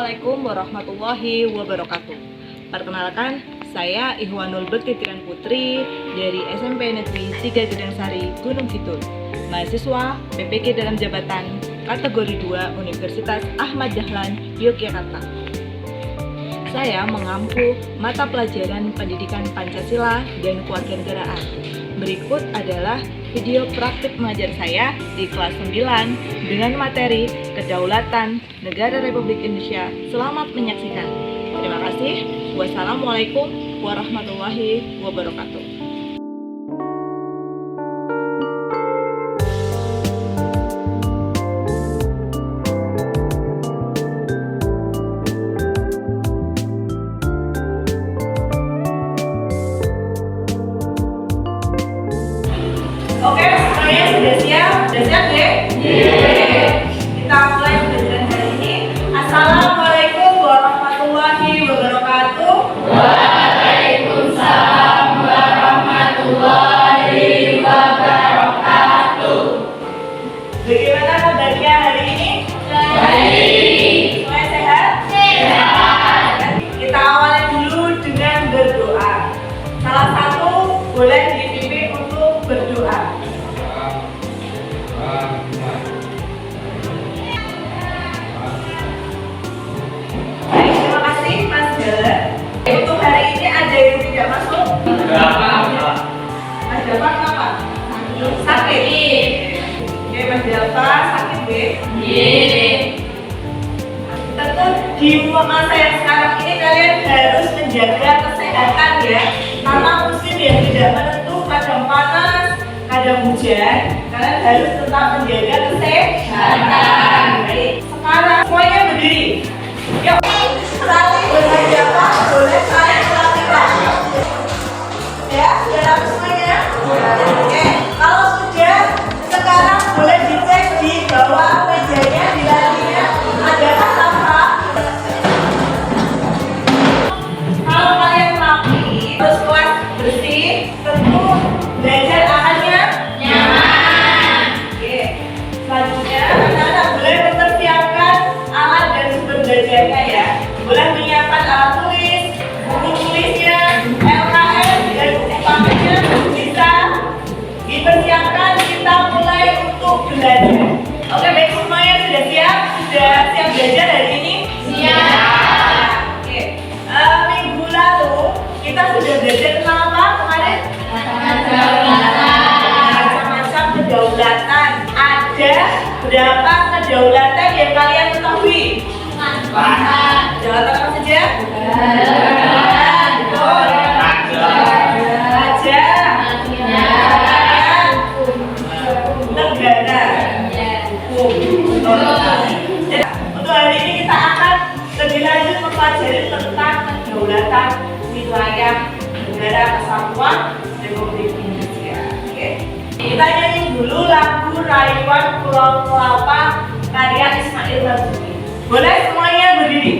Assalamualaikum warahmatullahi wabarakatuh. Perkenalkan, saya Ihwanul Bektitiran Putri dari SMP Negeri 3 Gedangsari, Gunung Kidul, mahasiswa PPG dalam jabatan kategori 2 Universitas Ahmad Dahlan, Yogyakarta. Saya mengampu mata pelajaran pendidikan Pancasila dan Kewarganegaraan. Berikut adalah video praktik mengajar saya di kelas 9 dengan materi Kedaulatan Negara Republik Indonesia. Selamat menyaksikan. Terima kasih. Wassalamualaikum warahmatullahi wabarakatuh. Oke, semuanya sudah siap? Sudah siap ya? Kita mulai pelajaran hari ini. Assalamualaikum warahmatullahi wabarakatuh. Waalaikumsalam warahmatullahi wabarakatuh. Bagaimana kabarnya hari ini? Baik. Semuanya sehat? Sehat. Kita awali dulu dengan berdoa. Salah satu boleh dipimpin untuk berdoa. Baik, terima kasih Mas Jalan. Untuk hari ini ada yang tidak masuk? Mas Jalfa kenapa? Sakit. Oke, Mas Jalfa sakit ya? Tentu di masa yang sekarang ini kalian harus menjaga kesehatan ya. Karena musim yang tidak menentu, kadang panas, kadang hujan. Kalian harus tetap menjaga kesehatan. Baik, sekarang semuanya berdiri. Yuk, berlatih belajar apa? Boleh saya perhatikan. Ya, sudah rapi semuanya? Oke, kalau sudah, sekarang boleh dicek di bawah mejanya, di lacinya, adakah sampah? Kalau kalian rapi, terus kelas bersih, tentu belajar akannya nyaman. Oke, selanjutnya anak-anak boleh mempersiapkan alat dan sumber belajarnya ya. Boleh menyiapkan alat tulis, buku tulisnya, LKS dan buku pametnya bisa dipersiapkan. Kita mulai untuk belajar. Oke, baik semuanya sudah siap? Sudah siap belajar hari ini? Siap. Oke, minggu lalu kita sudah belajar tentang apa kemarin? Macam-macam kedaulatan. Ada berapa kedaulatan yang kalian ketahui? Kedaulatan apa saja? Negara, untuk hari ini kita akan lebih lanjut mempelajari tentang kedaulatan wilayah negara kesatuan Republik Indonesia. Oke, kita nyanyi dulu lagu Rayuan Pulau Kelapa karya Ismail Marzuki. Boleh semuanya berdiri.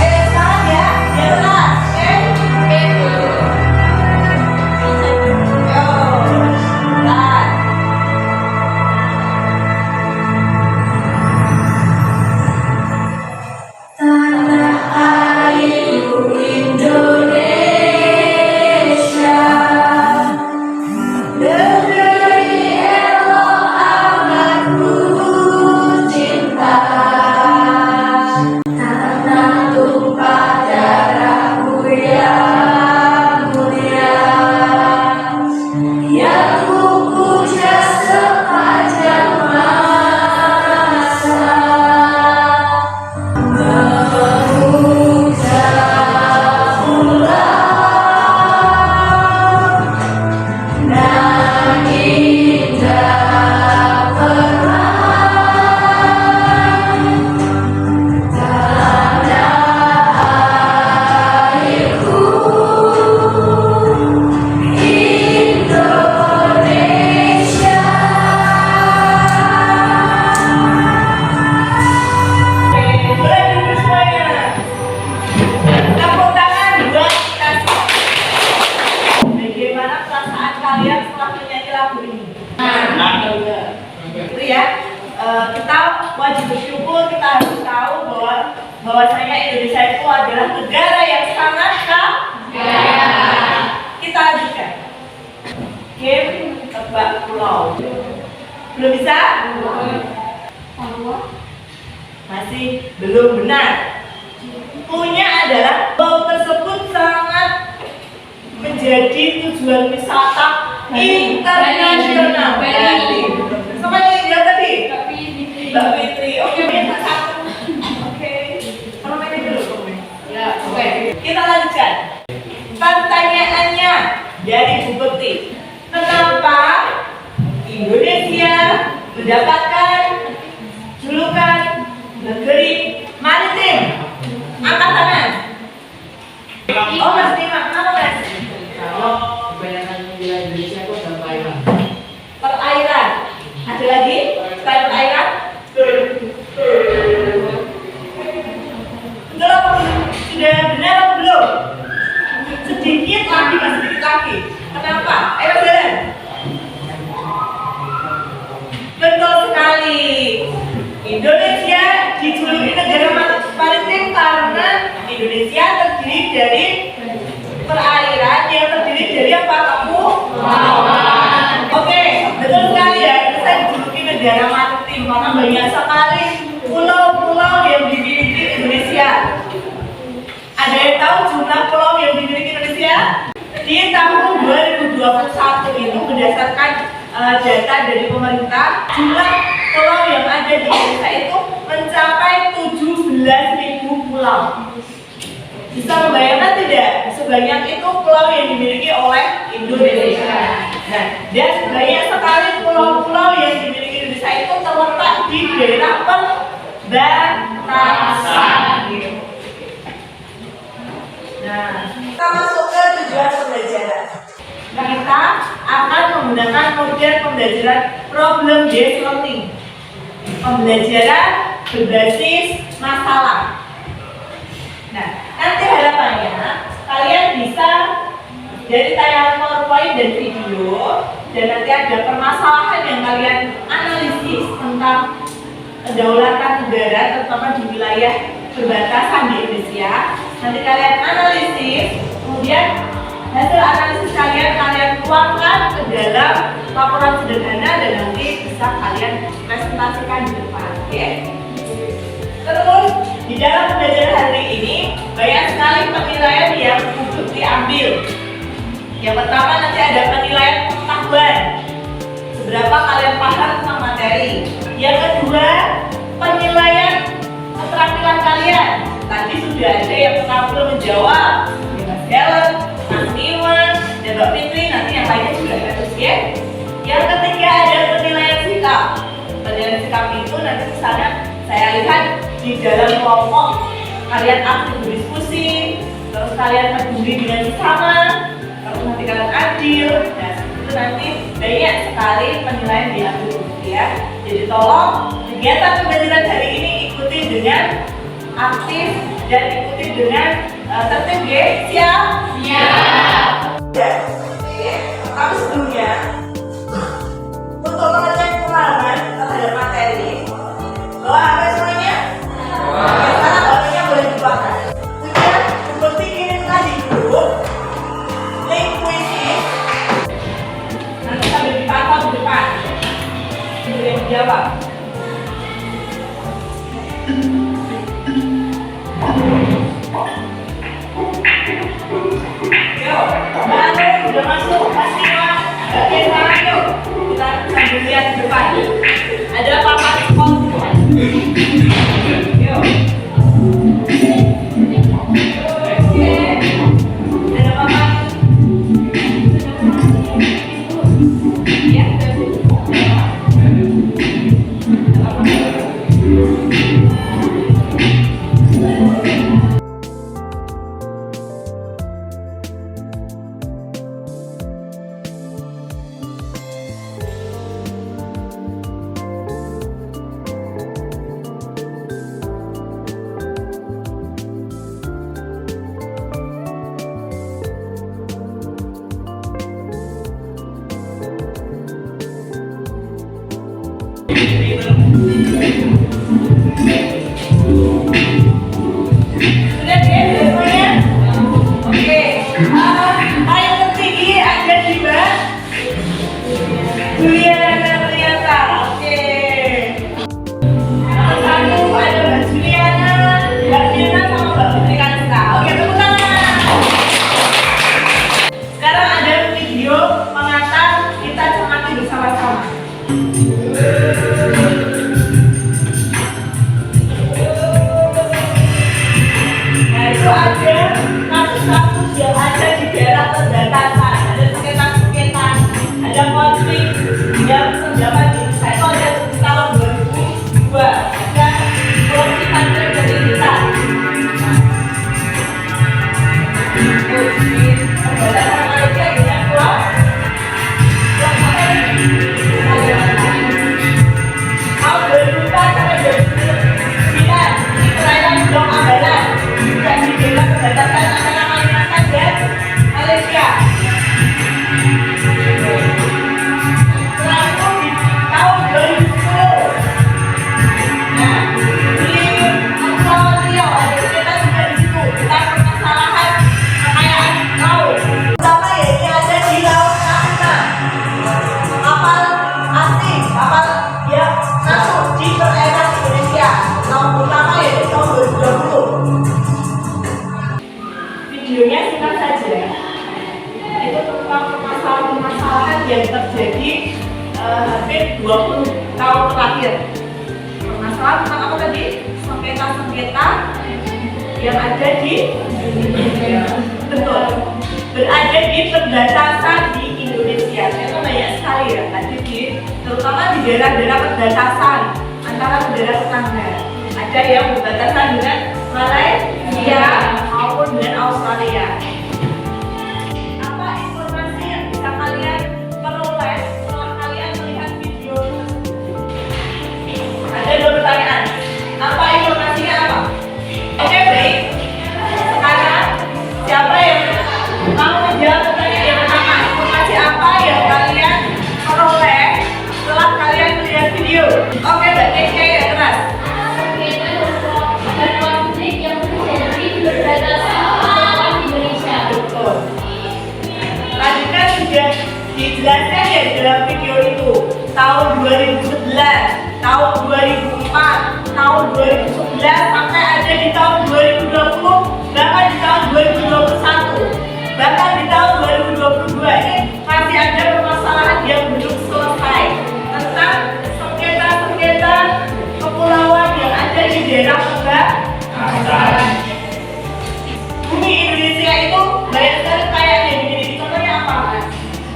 Sekarang ya, jelas. kita wajib bersyukur, kita harus tahu bahwasanya Indonesia itu adalah negara yang sangat kaya. Kita lanjutkan. Game tebak pulau. Belum bisa? Masih belum benar. Punya adalah pulau tersebut sangat menjadi tujuan wisata internasional. Sama yang dia tadi? Mbak Fitri. Oke, minta satu. Oke. Kalau main dulu. Ya, oke. Kita lanjutkan. Pertanyaannya dari Bu Bekti. Kenapa Indonesia mendapatkan julukan negeri maritim? Angkat tangan. Oh, Mas Dima, kenapa Mas? Kalau kebanyakan wilayah Indonesia itu ada perairan. Perairan. Ada lagi? Selain perairan? Betul apa belum? Sudah benar atau belum? Sedikit lagi, Mas, sedikit lagi. Kenapa? Ayo jalan. Betul sekali. Indonesia dijuluki negara maritim karena Indonesia terdiri dari perairan yang terdiri dari apa kamu? Oke, betul sekali ya. Saya dijuluki negara maritim karena banyak sekali pulau-pulau yang dimiliki Indonesia. Ada yang tahu jumlah pulau yang dimiliki Indonesia? Di tahun 2021 itu berdasarkan data dari pemerintah, jumlah pulau yang ada di Indonesia itu mencapai 17.000 pulau. Bisa membayangkan tidak sebanyak itu pulau yang dimiliki oleh Indonesia. Nah, dan banyak sekali pulau-pulau yang dimiliki Indonesia itu terletak di daerah perbatasan. Nah, kita masuk ke tujuan pembelajaran. Kita akan menggunakan model pembelajaran problem-based learning. Pembelajaran berbasis masalah. Nah, nanti harapannya kalian bisa dari tayangan PowerPoint dan video, dan nanti ada permasalahan yang kalian analisis tentang kedaulatan negara, terutama di wilayah perbatasan di Indonesia. Nanti kalian analisis, kemudian hasil analisis kalian tuangkan ke dalam laporan sederhana dan nanti bisa kalian presentasikan di depan. Oke? Terus di dalam pembelajaran hari ini banyak sekali penilaian yang untuk diambil. Yang pertama nanti ada penilaian pengetahuan, seberapa kalian paham tentang materi. Yang kedua penilaian keterampilan kalian. Tadi sudah ada yang berhasil menjawab, Mas Helen, Mas Iwan, dan Mbak Fitri. Nanti yang lainnya juga harus ya. Yang ketiga ada penilaian sikap. Penilaian sikap itu nanti misalnya saya lihat di dalam kelompok kalian aktif berdiskusi, terus kalian peduli dengan sesama, terus nanti kalian adil. Nah, itu nanti banyak sekali penilaian diambil ya. Jadi tolong kegiatan pembelajaran hari ini ikuti dengan aktif dan ikuti dengan tertib ya. Siap? Siap. Tapi sebelumnya untuk mengecek pemahaman terhadap materi, bawa HP semuanya? Karena HP-nya boleh dibuatkan. Kemudian seperti kirimkan di grup link puisi. Nanti sambil dipantau di depan. Boleh dijawab. Yuk, baru udah masuk, pasti lah. Bagian sana yuk. Kita sambil lihat di depan. Ada papan kontur. Yuk. Ada papan. Ya. yang terjadi hampir 20 tahun terakhir. Permasalahan tentang apa tadi? Sengketa-sengketa yang ada di betul berada di perbatasan di Indonesia. Itu banyak sekali ya, tadi terutama di daerah-daerah perbatasan antara negara tetangga. Ada yang berbatasan dengan Malaysia maupun dengan Australia. Apa informasi yang bisa kalian peroleh setelah kalian melihat video tersebut? Ada 2 pertanyaan. Apa informasinya apa? Oke, baik. Sekarang siapa yang mau menjawab pertanyaan yang pertama? Informasi apa yang kalian peroleh setelah kalian melihat video? Oke, Mbak Keke ya keras. Dan konflik yang terjadi di perbatasan Indonesia. Betul. Tadi kan sudah dijelaskan ya dalam video itu. Tahun 2011, tahun 2004, tahun 2011 sampai ada di tahun 2020, bahkan di tahun 2021, bahkan di tahun 2022 ini masih ada permasalahan yang belum selesai tentang sengketa-sengketa kepulauan yang ada di daerah perbatasan. Bumi Indonesia itu banyak sekali kayaknya begini. Contohnya apa?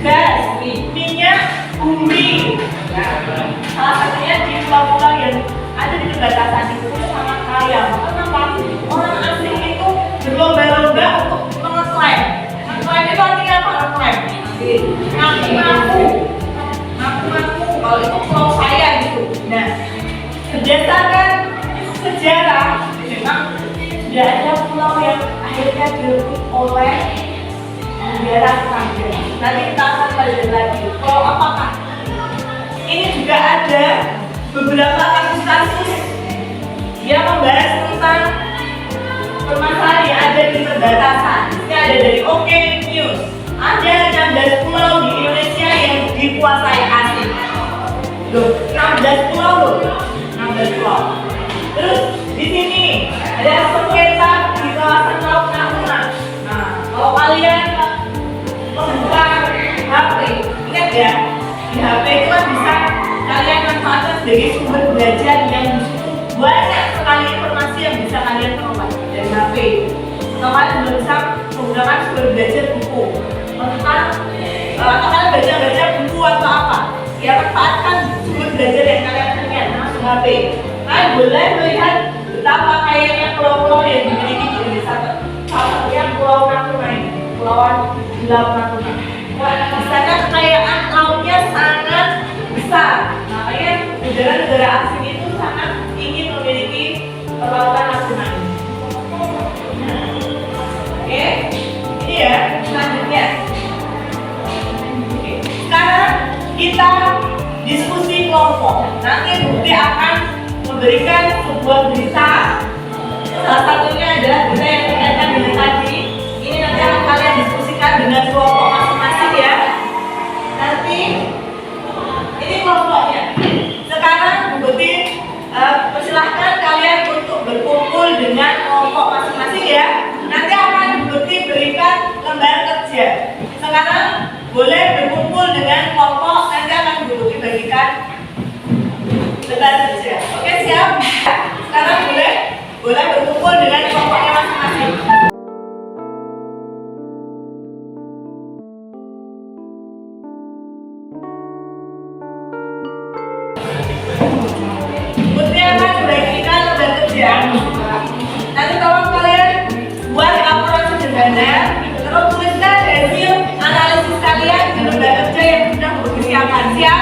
Gas, minyak, bumi. Salah satunya di pulau-pulau yang ada di perbatasan itu sangat kaya. Kenapa? Orang asing itu berlomba-lomba untuk mengeklaim. Mengeklaim itu artinya apa? Mengeklaim. Ngaku-ngaku. Kalau itu pulau saya gitu. Nah, berdasarkan sejarah, memang tidak ada pulau yang akhirnya direbut oleh negara tetangga. Nanti kita akan belajar lagi. Pulau apakah? Ini juga ada beberapa kasus-kasus yang membahas tentang permasalahan yang ada di perbatasan. Ini ada dari OK News. Ada 16 pulau di Indonesia yang dikuasai asing. Loh, 16 pulau loh. 16 pulau. Terus di sini ada sengketa di kawasan Laut Natuna. Nah, kalau kalian membuka HP, ingat ya, di HP itu kan bisa kalian manfaatkan sebagai sumber belajar yang banyak sekali informasi yang bisa kalian peroleh dari HP. Kalau kalian belum bisa menggunakan sumber belajar buku tentang atau kalian baca buku atau apa, ya manfaatkan sumber belajar yang kalian punya termasuk HP. Kalian boleh melihat betapa kayanya pulau-pulau yang dimiliki di Indonesia. Salah satunya Pulau Natuna ini, Kepulauan di Laut Natuna. Di sana kekayaan lautnya sangat besar. Makanya negara-negara asing itu sangat ingin memiliki perlautan Natuna ini. Oke, ini ya selanjutnya. Oke. Sekarang kita diskusi kelompok. Nanti Bukti akan memberikan sebuah berita. Salah satunya adalah berita yang berkaitan dengan tadi. Ini nanti akan kalian diskusikan dengan kelompok masing-masing ya. Nanti ini kelompoknya. Sekarang Bukti persilahkan kalian untuk berkumpul dengan kelompok masing-masing ya. Nanti akan Bukti berikan lembar kerja. Sekarang boleh berkumpul dengan kelompok. Nanti akan Bukti bagikan lembar kerja. Oke, siap? Sekarang boleh berkumpul dengan kelompoknya masing-masing. Bukti akan bagikan lembar kerja. Nanti tolong kalian buat laporan sederhana, terus tuliskan hasil analisis kalian di lembar kerja yang sudah Bukti siapkan. Siap?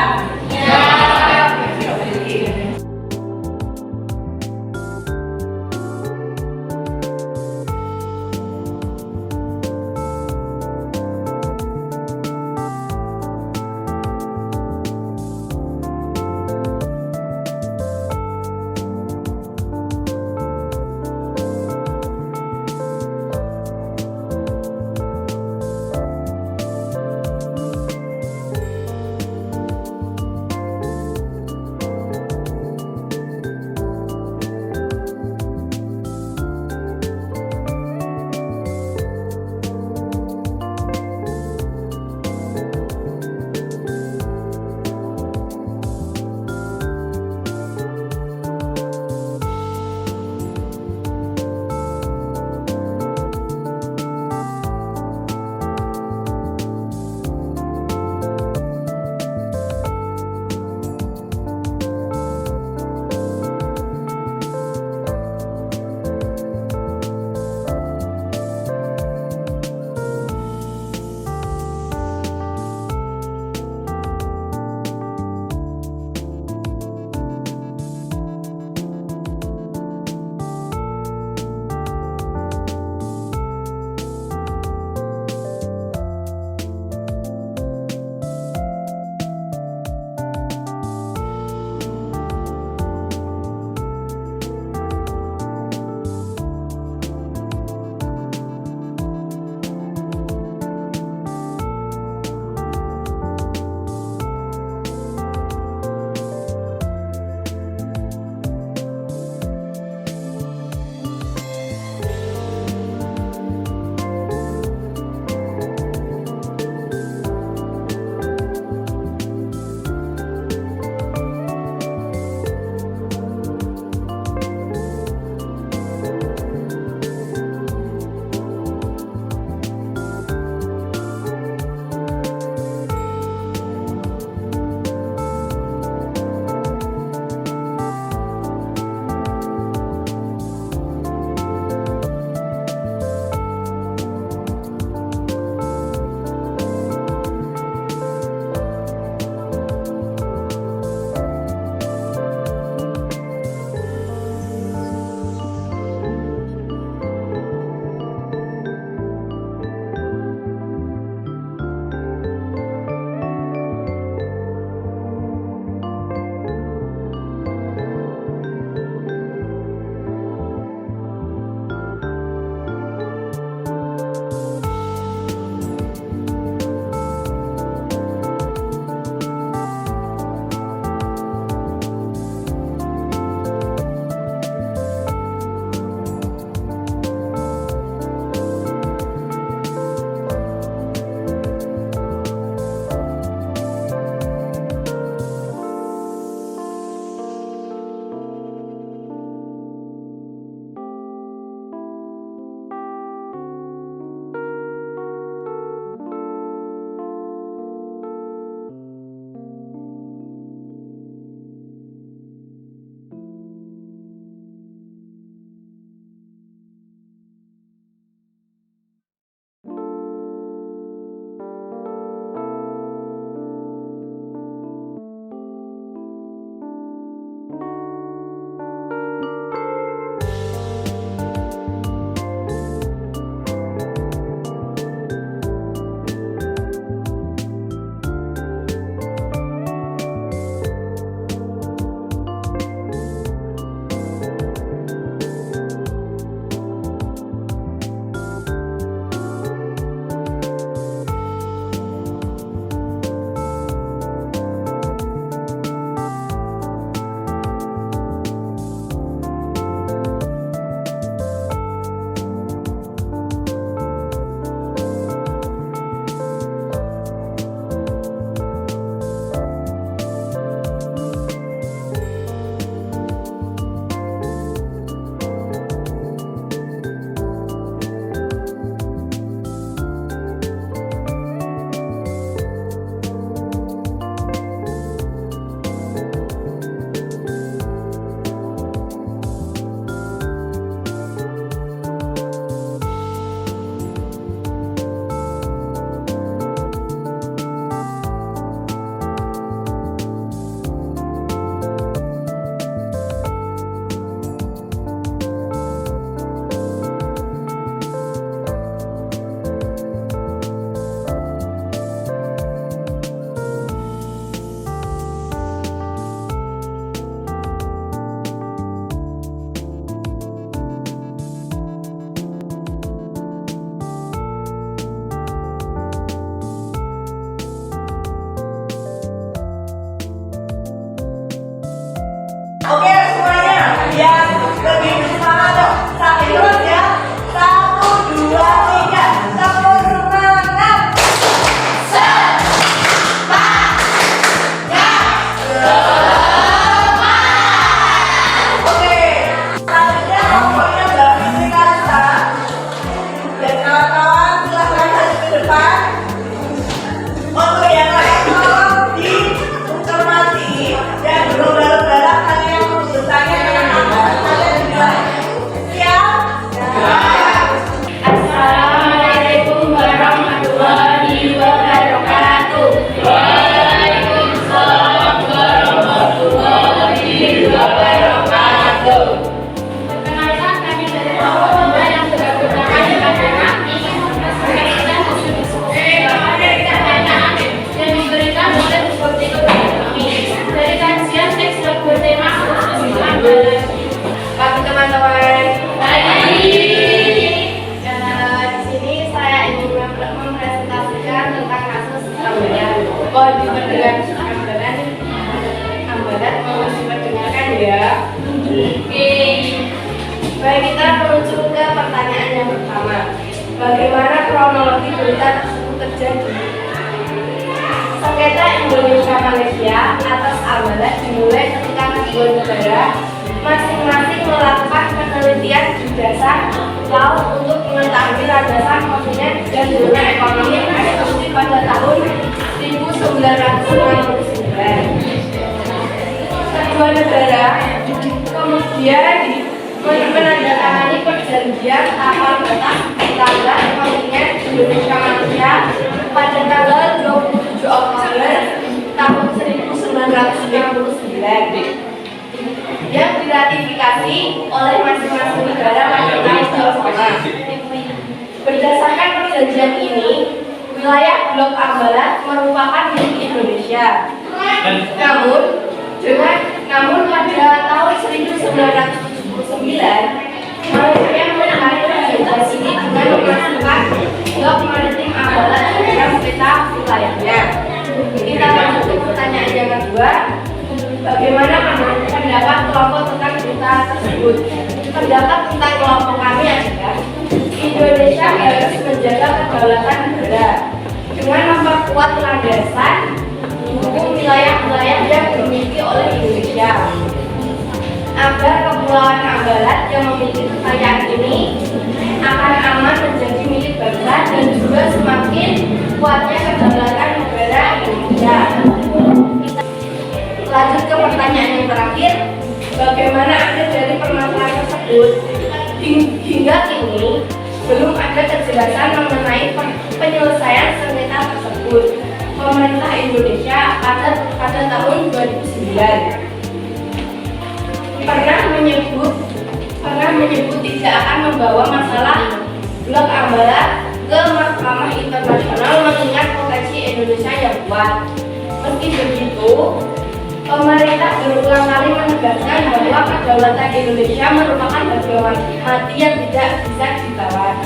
Mohon diperdengarkan ambalan mohon diperdengarkan ya. Oke. Baik, kita menuju ke pertanyaan yang pertama. Bagaimana kronologi berita tersebut terjadi? Sengketa Indonesia-Malaysia atas ambalan dimulai ketika kedua negara masing-masing melakukan penelitian di dasar laut untuk mengetahui landasan koordinat dan zona ekonomi eksklusif pada tahun 1969. Kedua negara kemudian menandatangani perjanjian kapal batas tanggal koordinat Indonesia-Malaysia pada tanggal 27 Oktober tahun 1999 yang diratifikasi oleh masing-masing negara pada tahun yang sama. Berdasarkan perjanjian ini, wilayah Blok Ambalat merupakan milik Indonesia. Namun pada tahun 1979, Malaysia menarik perjanjian ini dengan memasukkan Blok Maritim Ambalat dalam peta wilayahnya. Kita lanjut ke pertanyaan yang kedua. Bagaimana pendapat kelompok tentang berita tersebut? Pendapat tentang kelompok kami adalah Indonesia harus menjaga kedaulatan negara dengan memperkuat landasan hukum wilayah-wilayah yang dimiliki oleh Indonesia agar kepulauan Ambalat yang memiliki kekayaan ini akan aman menjadi milik bangsa dan juga semakin kuatnya kedaulatan negara Indonesia. Lanjut ke pertanyaan yang terakhir, bagaimana akhir dari permasalahan tersebut? Hingga kini belum ada kejelasan mengenai penyelesaian sengketa tersebut. Pemerintah Indonesia pada tahun 2009 pernah menyebut tidak akan membawa masalah Blok Ambalat ke Mahkamah Internasional mengingat potensi Indonesia yang kuat. Meski begitu, pemerintah berulang kali menegaskan bahwa kedaulatan Indonesia merupakan harga mati yang tidak bisa ditawar.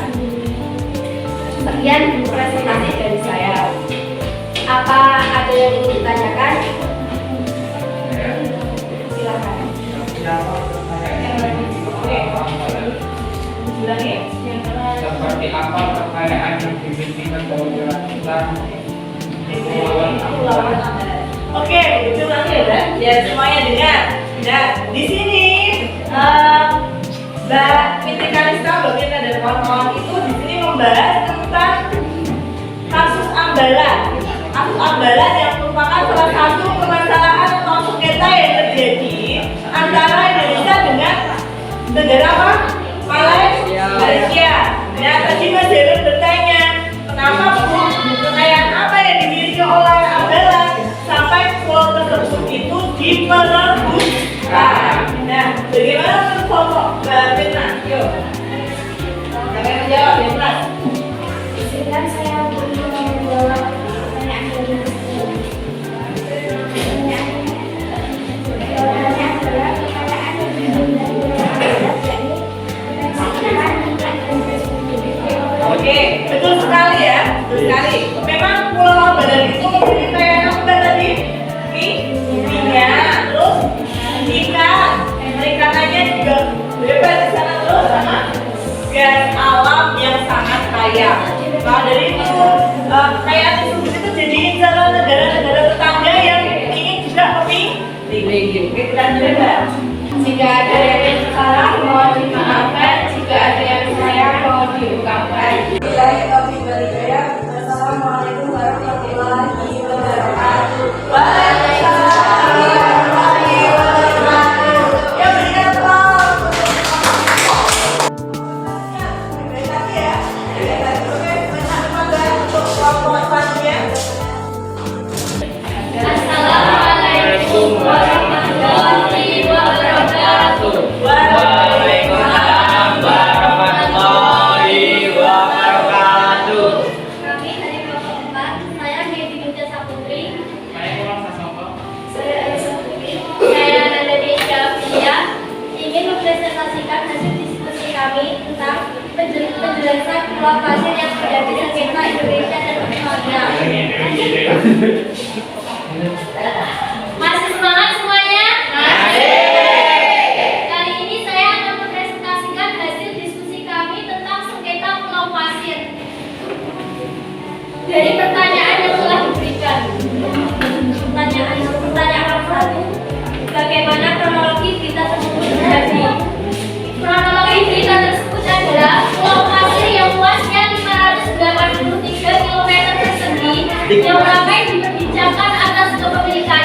Sekian presentasi dari saya. Apa ada yang ingin ditanyakan? Silakan. Seperti apa kekayaan yang dimiliki negara kita? Oke, begitu lagi ya, biar semuanya dengar. Nah, di sini Mbak Fitri Kalista, Mbak Fitri dan kawan-kawan itu di sini membahas tentang kasus Ambalat. Kasus Ambalat yang merupakan salah satu permasalahan atau sengketa yang terjadi antara Indonesia dengan negara apa? Malaysia. Nah, tadi Mas Darren bertanya, kenapa Bu, kekayaan apa yang dimiliki oleh Ambalat sampai pulau tersebut itu diperebutkan? Nah, bagaimana menurut kelompok Mbak Fitna? Yuk, siapa yang menjawab ya, Mas? Izinkan saya untuk menjawab pertanyaan dari jawabannya adalah kekayaan yang dimiliki oleh Ambalat yakni Oke, betul sekali ya, betul sekali. Memang Pulau Ambalat itu memiliki kekayaan apa tadi? Minyak, terus ikan, perikanannya juga bebas di sana, terus sama gas alam yang sangat kaya. Nah, dari itu kekayaan tersebut itu jadi incaran negara-negara tetangga yang ingin juga memiliki. Dan juga jika ada yang salah mohon dimaafkan, jika ada yang saya mohon diungkapkan. Assalamualaikum warahmatullahi wabarakatuh. Waalaikumsalam warahmatullahi wabarakatuh. Ya, berikan aplaus. Assalamualaikum warahmatullahi wabarakatuh. Waalaikumsalam warahmatullahi wabarakatuh. Kami dari kelompok 4, saya Devi Nita Saputri. Saya Aisyah Putri. Saya Nanda Desya Filia. Ingin mempresentasikan hasil diskusi kami tentang penjelasan pulau pasir yang menjadi sengketa Indonesia dan Masih semangat semuanya? Kali ini saya akan mempresentasikan hasil diskusi kami tentang sengketa Pulau Pasir. Dari pertanyaan yang telah diberikan. Pertanyaan satu, bagaimana kronologi berita tersebut terjadi? Kronologi berita tersebut adalah Pulau Pasir yang luasnya 583 km persegi yang ramai diperbincangkan atas kepemilikan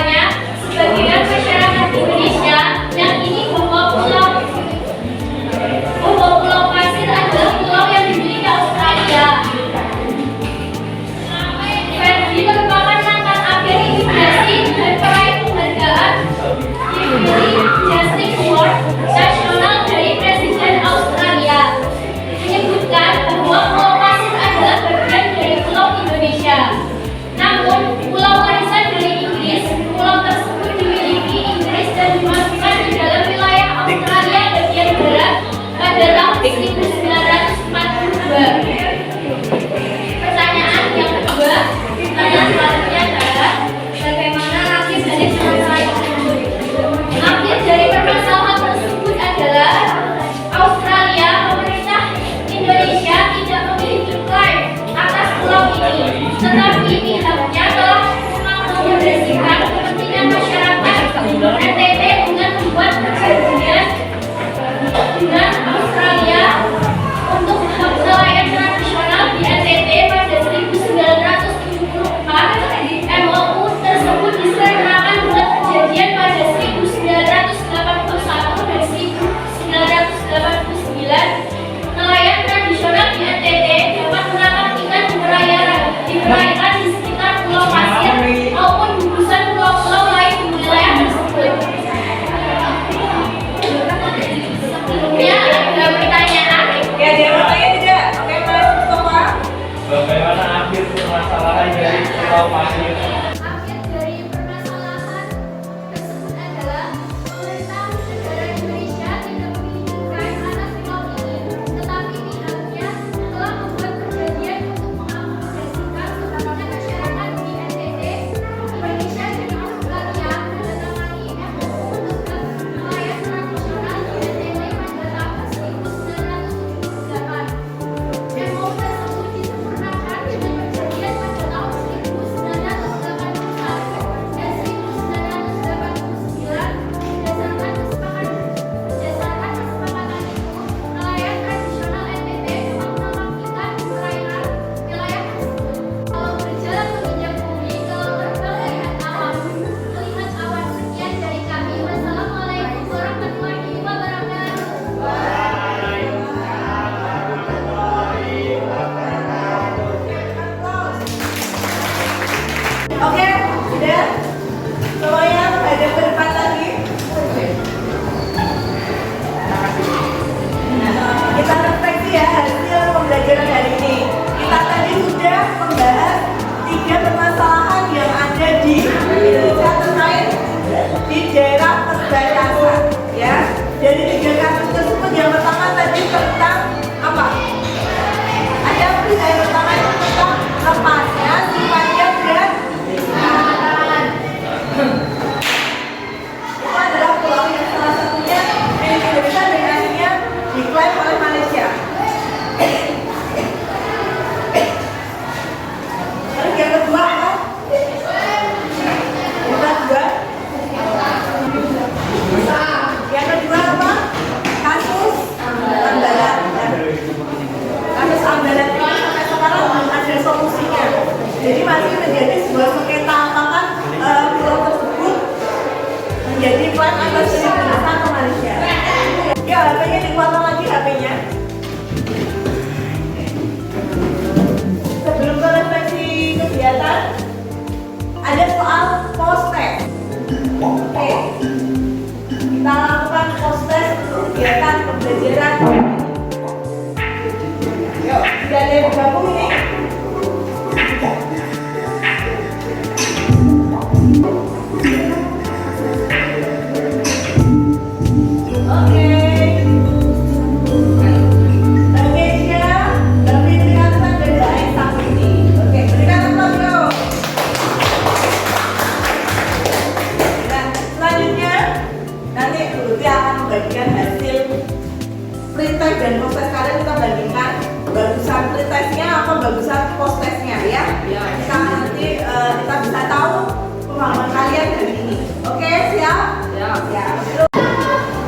dan post test kalian kita bandingkan bagusan pretestnya apa bagusan post testnya ya. Kita nanti kita bisa tahu pemahaman kalian hari ini. Oke, siap? Ya.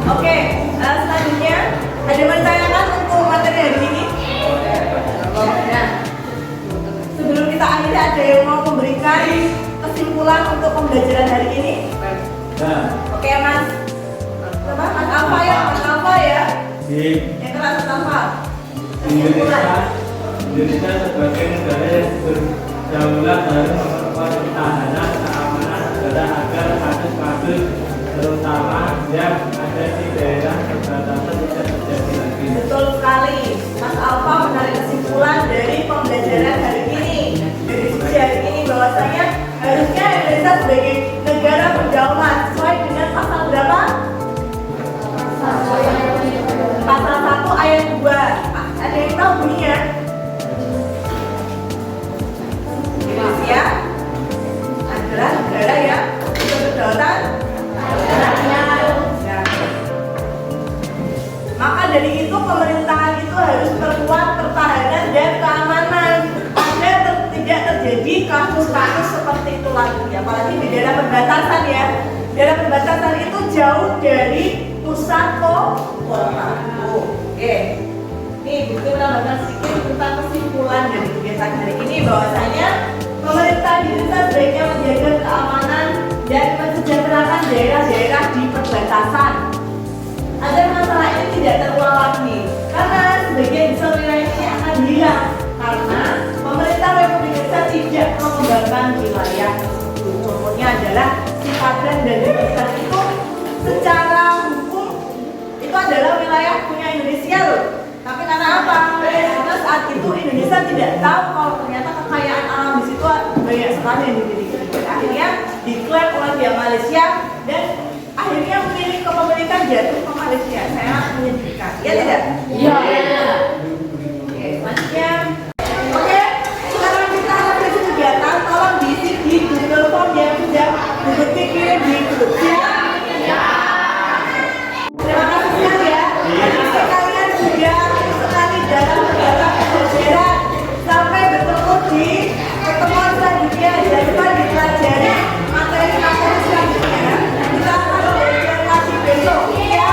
Oke, selanjutnya ada yang ditanyakan untuk materi hari ini? Nah, sebelum kita akhiri ada yang mau memberikan kesimpulan untuk pembelajaran hari ini? Oke, Mas. Coba Mas Alfa ya, Mas Alfa ya. Yang keras Mas Alfa. Indonesia sebagai negara yang berdaulat harus memperkuat pertahanan keamanan negara agar kasus-kasus terutama yang ada di daerah perbatasan tidak terjadi lagi. Betul sekali. Mas Alfa menarik kesimpulan dari pembelajaran hari ini. Dari diskusi hari ini bahwasanya harusnya Indonesia sebagai negara berdaulat sesuai dengan pasal berapa? Pasal 1 ayat 2. Ada yang tahu bunyinya? Indonesia adalah negara yang berkedaulatan rakyat. Maka dari itu pemerintahan itu harus memperkuat pertahanan dan keamanan agar tidak terjadi kasus-kasus seperti itu lagi. Apalagi di daerah perbatasan ya. Daerah perbatasan itu jauh dari pusat kota. Oke. Nih, buku menambahkan sedikit tentang kesimpulan dari kegiatan hari ini bahwasanya pemerintah di Indonesia sebaiknya menjaga keamanan dan mensejahterakan daerah-daerah di perbatasan agar masalah ini tidak terulang lagi. Karena sebagian besar wilayah ini akan hilang karena pemerintah Republik Indonesia tidak mengembangkan wilayah tersebut. Contohnya adalah si Padang dan Denpasar itu secara hukum itu adalah wilayah punya Indonesia loh. Tapi karena apa? Karena saat itu Indonesia tidak tahu kalau ternyata kekayaan alam di situ banyak sekali yang dimiliki. Akhirnya diklaim oleh pihak Malaysia dan akhirnya milik kepemilikan jatuh ke Malaysia. Saya menyedihkan. Ya tidak? Iya. Oke, selanjutnya. Oke, sekarang kita lanjut kegiatan. Tolong diisi di Google Form yang sudah dikirim di grup. Ya. Terima kasih sekali ya. Kalian sudah sekali dalam kegiatan pembelajaran. Sampai bertemu di pertemuan selanjutnya. Jangan lupa dipelajari materi-materi selanjutnya. Kita akan belajar lagi besok. Ya.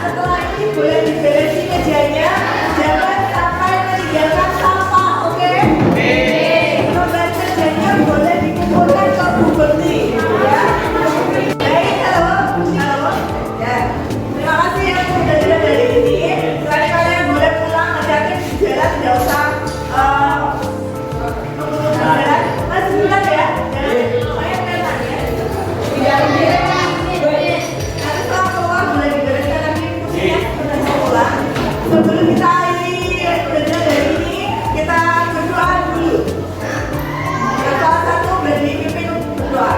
Setelah ini boleh diberesi mejanya. Jangan sampai meninggalkan sampah, oke? Beban kerjanya boleh dikumpulkan ke Bu Berti. Ya. Baik, halo. Ya. Terima kasih yang sudah dari ini. Sekarang kalian boleh pulang, hati-hati di jalan, tidak usah menggunakan jalan. Mas, sebentar ya. Saya pelan ya. Tidak nanti setelah keluar boleh dibereskan lagi kursinya sebentar saya pulang. Sebelum kita akhiri belajar dari ini, kita berdoa dulu. Salah satu berdiri pimpin berdoa.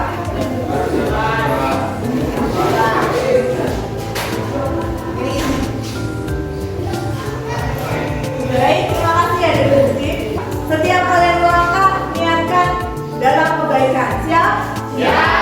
Baik, terima kasih ya dari Budi. Setiap kalian melangkah, niatkan dalam kebaikan. Siap? Siap.